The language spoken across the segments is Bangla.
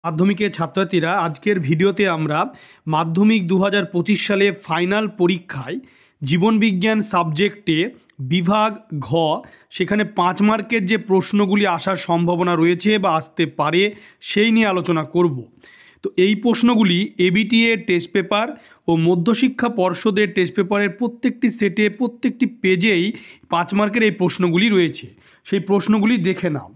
মাধ্যমিকের ছাত্রছাত্রীরা আজকের ভিডিওতে আমরা মাধ্যমিক 2025 সালে ফাইনাল পরীক্ষায় জীবনবিজ্ঞান সাবজেক্টে বিভাগ ঘ সেখানে 5 মার্কের যে প্রশ্নগুলি আসার সম্ভাবনা রয়েছে বা আসতে পারে সেই নিয়ে আলোচনা করব। তো এই প্রশ্নগুলি এবিটিএ টেস্ট পেপার ও মধ্যশিক্ষা পর্ষদের টেস্ট পেপারের প্রত্যেকটি সেটে প্রত্যেকটি পেজেই 5 মার্কের এই প্রশ্নগুলি রয়েছে। সেই প্রশ্নগুলি দেখে নাও।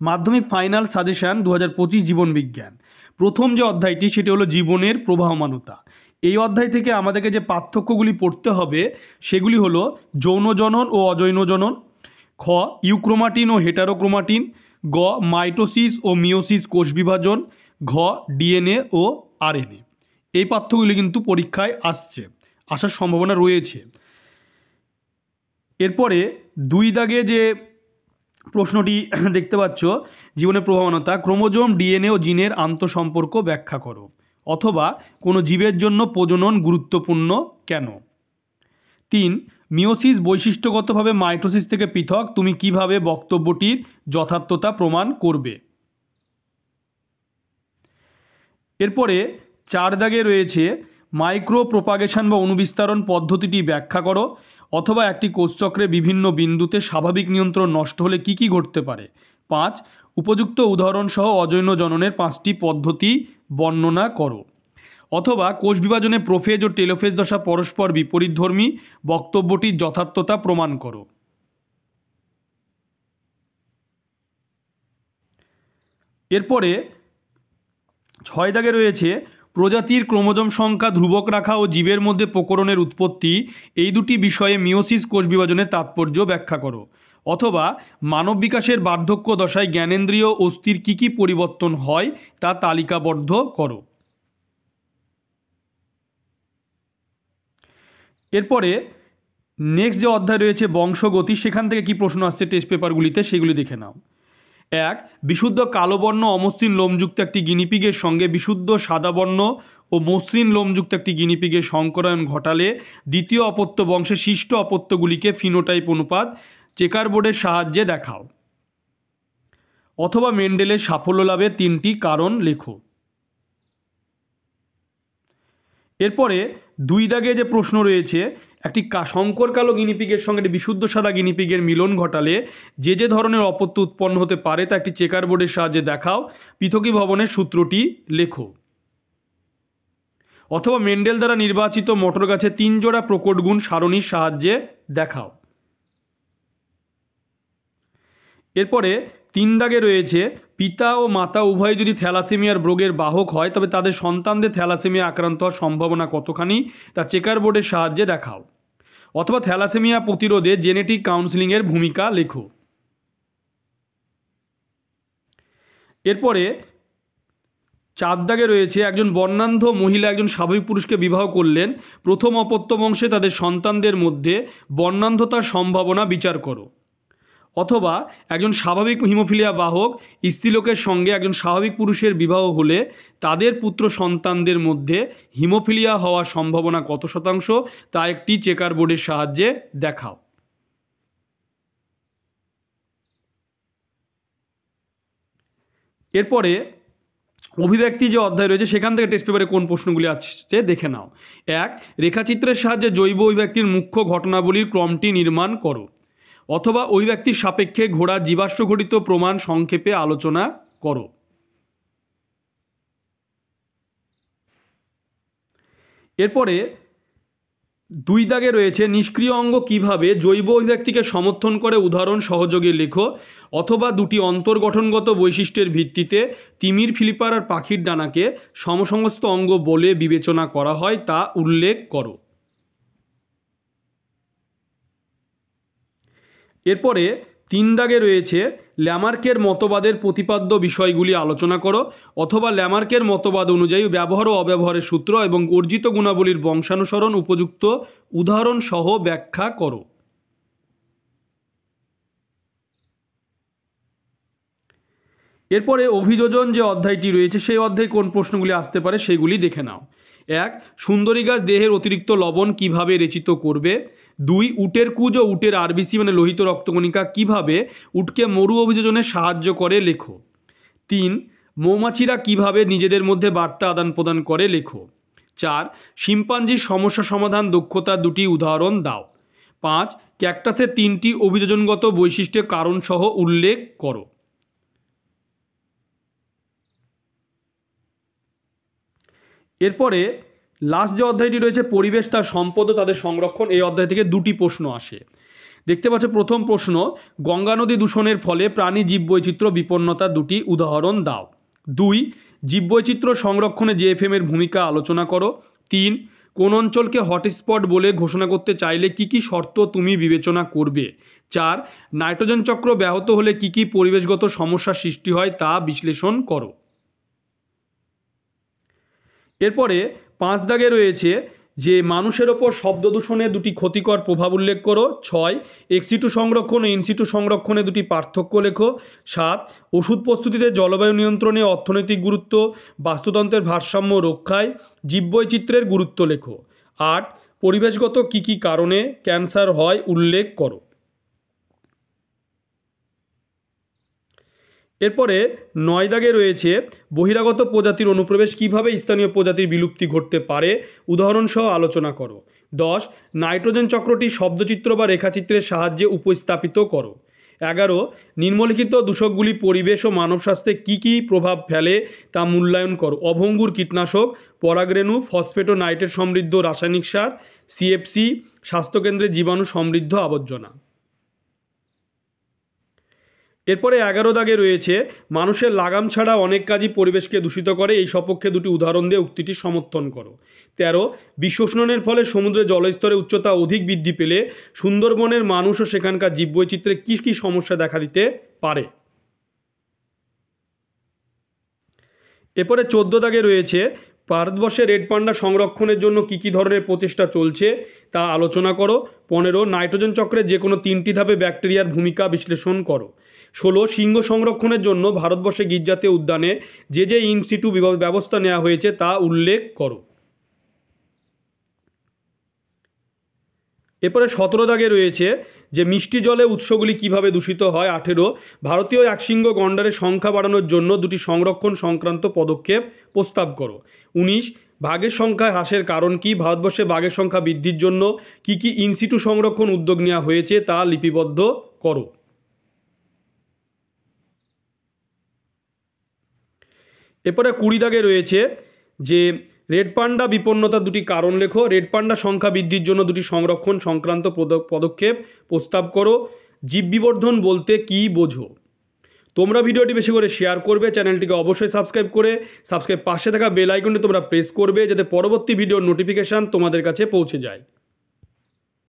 মাধ্যমিক ফাইনাল সাজেশন 2025 জীবন বিজ্ঞান প্রথম যে অধ্যায়টি সেটি হলো জীবনের প্রবাহমানতা। এই অধ্যায় থেকে আমাদেরকে যে পার্থক্যগুলি পড়তে হবে সেগুলি হলো যৌন জনন ও অযৌন জনন, খ ইউক্রোমাটিন ও হেটারোক্রোমাটিন, গ মাইটোসিস ও মিওসিস কোষ বিভাজন, ঘ ডিএনএ ও আরএনএ। এই পার্থক্যগুলি কিন্তু পরীক্ষায় আসার সম্ভাবনা রয়েছে। এরপরে 2 দাগে যে প্রশ্নটি দেখতে পাচ্ছ, জীবনের প্রবাহমানতা, ক্রোমোজোম ডিএনএ ও জিনের আন্তঃসম্পর্ক ব্যাখ্যা করো, অথবা কোনো জীবের জন্য প্রজনন গুরুত্বপূর্ণ কেন। 3 মিওসিস বৈশিষ্ট্যগতভাবে মাইটোসিস থেকে পৃথক, তুমি কিভাবে বক্তব্যটির যথার্থতা প্রমাণ করবে। এরপরে 4 দাগে রয়েছে মাইক্রো প্রোপাগেশন বা অনুবিস্তারণ পদ্ধতিটি ব্যাখ্যা করো, অথবা একটি কোষচক্রে বিভিন্ন বিন্দুতে স্বাভাবিক নিয়ন্ত্রণ নষ্ট হলে কি কি ঘটতে পারে। 5 উপযুক্ত উদাহরণ সহ অযৌন জননের 5টি পদ্ধতি বর্ণনা করো, অথবা কোষ বিভাজনে প্রোফেজ ও টেলোফেজ দশা পরস্পর বিপরীতধর্মী, বক্তব্যটির যথার্থতা প্রমাণ করো। এরপরে 6 দাগে রয়েছে প্রজাতির ক্রোমোজোম সংখ্যা ধ্রুবক রাখা ও জীবের মধ্যে প্রকরণের উৎপত্তি, এই দুটি বিষয়ে মিওসিস কোষ বিভাজনের তাৎপর্য ব্যাখ্যা করো, অথবা মানব বিকাশের বার্ধক্য দশায় জ্ঞানেন্দ্রিয় অস্থির কী কী পরিবর্তন হয় তা তালিকাবদ্ধ করো। এরপরে নেক্সট যে অধ্যায় রয়েছে বংশগতি, সেখান থেকে কি প্রশ্ন আসছে টেস্ট পেপারগুলিতে সেগুলি দেখে নাও। 1 বিশুদ্ধ কালো বর্ণ অমসৃণ লোমযুক্ত একটি গিনিপিগের সঙ্গে বিশুদ্ধ সাদা বর্ণ ও মসৃণ লোমযুক্ত একটি গিনিপিগের সংকরায়ন ঘটালে দ্বিতীয় অপত্য বংশের শিষ্ট অপত্যগুলিকে ফিনোটাইপ অনুপাত চেকার বোর্ডের সাহায্যে দেখাও, অথবা মেন্ডেলের সাফল্য লাভের 3টি কারণ লেখো। এরপরে 2 দাগে যে প্রশ্ন রয়েছে, একটি শঙ্কর কালো গিনিপিগের সঙ্গে একটি বিশুদ্ধ সাদা গিনিপিগের মিলন ঘটালে যে ধরনের অপত্য উৎপন্ন হতে পারে তা একটি চেকার বোর্ডের সাহায্যে দেখাও, পৃথকীভবনের সূত্রটি লেখো, অথবা মেন্ডেল দ্বারা নির্বাচিত মটর গাছে 3 জোড়া প্রকট গুণ সারণীর সাহায্যে দেখাও। এরপরে 3 দাগে রয়েছে পিতা ও মাতা উভয় যদি থ্যালাসেমিয়ার রোগের বাহক হয় তবে তাদের সন্তানদের থ্যালাসেমিয়া আক্রান্ত হওয়ার সম্ভাবনা কতখানি তা চেকার বোর্ডের সাহায্যে দেখাও, অথবা থ্যালাসেমিয়া প্রতিরোধে জেনেটিক কাউন্সেলিংয়ের ভূমিকা লেখো। এরপরে 4 দাগে রয়েছে একজন বর্ণান্ধ মহিলা একজন স্বাভাবিক পুরুষকে বিবাহ করলেন, প্রথম অপত্য বংশে তাদের সন্তানদের মধ্যে বর্ণান্ধতার সম্ভাবনা বিচার করো, অথবা একজন স্বাভাবিক হিমোফিলিয়া বাহক স্ত্রীলোকের সঙ্গে একজন স্বাভাবিক পুরুষের বিবাহ হলে তাদের পুত্র সন্তানদের মধ্যে হিমোফিলিয়া হওয়ার সম্ভাবনা কত শতাংশ তা একটি চেকার বোর্ডের সাহায্যে দেখাও। এরপরে অভিব্যক্তি যে অধ্যায় রয়েছে সেখান থেকে টেস্ট পেপারে কোন প্রশ্নগুলি আসছে দেখে নাও। 1 রেখাচিত্রের সাহায্যে জৈব অভিব্যক্তির মুখ্য ঘটনাবলীর ক্রমটি নির্মাণ করো, অথবা ওই ব্যক্তির সাপেক্ষে ঘোড়া জীবাশ্ম ঘটিত প্রমাণ সংক্ষেপে আলোচনা করো। এরপরে 2 দাগে রয়েছে নিষ্ক্রিয় অঙ্গ কিভাবে জৈব অভিব্যক্তিকে সমর্থন করে উদাহরণ সহযোগে লেখো, অথবা দুটি অন্তর্গঠনগত বৈশিষ্ট্যের ভিত্তিতে তিমির, ফিলিপার আর পাখির ডানাকে সমসমস্ত অঙ্গ বলে বিবেচনা করা হয় তা উল্লেখ করো। এরপরে 3 দাগে রয়েছে ল্যামার্কের মতবাদের প্রতিপাদ্য বিষয়গুলি আলোচনা করো, অথবা ল্যামার্কের মতবাদ অনুযায়ী ব্যবহার ও অব্যবহারের সূত্র এবং অর্জিত গুণাবলীর বংশানুসরণ উপযুক্ত উদাহরণ সহ ব্যাখ্যা করো। এরপরে অভিযোজন যে অধ্যায়টি রয়েছে সেই অধ্যায়ে কোন প্রশ্নগুলি আসতে পারে সেগুলি দেখে নাও। 1 সুন্দরী গাছ দেহের অতিরিক্ত লবণ কিভাবে রেচিত করবে। 2 উটের কুজ ও উটের আরবিসি মানে লোহিত রক্তকণিকা কিভাবে উটকে মরু অভিযোজনে সাহায্য করে লেখো। 3 মৌমাছিরা কিভাবে নিজেদের মধ্যে বার্তা আদান প্রদান করে লেখো। 4 শিম্পাঞ্জির সমস্যা সমাধান দক্ষতার দুটি উদাহরণ দাও। 5 ক্যাকটাসের 3টি অভিযোজনগত বৈশিষ্ট্যের কারণসহ উল্লেখ করো। এরপরে লাস্ট যে অধ্যায়টি রয়েছে পরিবেশ তার সম্পদ ও তাদের সংরক্ষণ, এই অধ্যায় থেকে দুটি প্রশ্ন আসে। দেখতে পাচ্ছ প্রথম প্রশ্ন, গঙ্গা নদী দূষণের ফলে প্রাণী জীববৈচিত্র্য বিপন্নতার দুটি উদাহরণ দাও। 2 জীববৈচিত্র্য সংরক্ষণে জেএফএম এর ভূমিকা আলোচনা করো। 3 কোন অঞ্চলকে হটস্পট বলে ঘোষণা করতে চাইলে কি কি শর্ত তুমি বিবেচনা করবে। 4 নাইট্রোজেন চক্র ব্যাহত হলে কি কি পরিবেশগত সমস্যার সৃষ্টি হয় তা বিশ্লেষণ করো। এরপরে 5 দাগে রয়েছে যে মানুষের ওপর শব্দ দূষণে দুটি ক্ষতিকর প্রভাব উল্লেখ করো। 6 এক্সিটু সংরক্ষণ ও ইনসিটু সংরক্ষণে দুটি পার্থক্য লেখো। 7 ওষুধ প্রস্তুতিতে জলবায়ু নিয়ন্ত্রণে অর্থনৈতিক গুরুত্ব, বাস্তুতন্ত্রের ভারসাম্য রক্ষায় জীববৈচিত্র্যের গুরুত্ব লেখো। 8 পরিবেশগত কি কি কারণে ক্যান্সার হয় উল্লেখ করো। এরপরে 9 দাগে রয়েছে বহিরাগত প্রজাতির অনুপ্রবেশ কিভাবে স্থানীয় প্রজাতির বিলুপ্তি ঘটতে পারে উদাহরণসহ আলোচনা করো। 10 নাইট্রোজেন চক্রটি শব্দচিত্র বা রেখাচিত্রের সাহায্যে উপস্থাপিত করো। 11 নিম্নলিখিত দূষকগুলি পরিবেশ ও মানব স্বাস্থ্যে কী কী প্রভাব ফেলে তা মূল্যায়ন করো। অভঙ্গুর কীটনাশক, পরাগরেণু, ফসফেট ও নাইট্রেট সমৃদ্ধ রাসায়নিক সার, সিএফসি, স্বাস্থ্যকেন্দ্রে জীবাণু সমৃদ্ধ আবর্জনা। এরপরে 11 দাগে রয়েছে মানুষের লাগাম ছাড়া অনেক কাজই পরিবেশকে দূষিত করে, এই সপক্ষে দুটি উদাহরণ দিয়ে উক্তিটি সমর্থন করো। 13 বিশ্ব উষ্ণায়নের ফলে সমুদ্রের জলস্তরের উচ্চতা অধিক বৃদ্ধি পেলে সুন্দরবনের মানুষ ও সেখানকার জীববৈচিত্র্যে কী কী সমস্যা দেখা দিতে পারে। এরপরে 14 দাগে রয়েছে ভারতবর্ষে রেড পান্ডা সংরক্ষণের জন্য কী কী ধরনের প্রচেষ্টা চলছে তা আলোচনা করো। 15 নাইট্রোজেন চক্রে যে কোনো 3টি ধাপে ব্যাকটেরিয়ার ভূমিকা বিশ্লেষণ করো। 16 সিংহ সংরক্ষণের জন্য ভারতবর্ষে গির্জাতীয় উদ্যানে যে যে ইনসিটু ব্যবস্থা নেওয়া হয়েছে তা উল্লেখ করো। এরপরে 17 দাগে রয়েছে যে মিষ্টি জলে উৎসগুলি কিভাবে দূষিত হয়। 18 ভারতীয় একশৃঙ্গ গন্ডারের সংখ্যা বাড়ানোর জন্য দুটি সংরক্ষণ সংক্রান্ত পদক্ষেপ প্রস্তাব করো। 19 বাঘের সংখ্যা হ্রাসের কারণ কি, ভারতবর্ষে বাঘের সংখ্যা বৃদ্ধির জন্য কি কি ইনসিটু সংরক্ষণ উদ্যোগ নেওয়া হয়েছে তা লিপিবদ্ধ করো। এরপরে 20 দাগে রয়েছে যে রেড পান্ডা বিপন্নতার দুটি কারণ লেখো। রেড পান্ডা সংখ্যা বৃদ্ধির জন্য দুটি সংরক্ষণ সংক্রান্ত পদক্ষেপ প্রস্তাব করো। জীব বিবর্ধন বলতে কি বোঝো। তোমরা ভিডিওটি বেশি করে শেয়ার করবে, চ্যানেলটিকে অবশ্যই সাবস্ক্রাইব পাশে থাকা বেল আইকনটি তোমরা প্রেস করবে যাতে পরবর্তী ভিডিওর নোটিফিকেশান তোমাদের কাছে পৌঁছে যায়।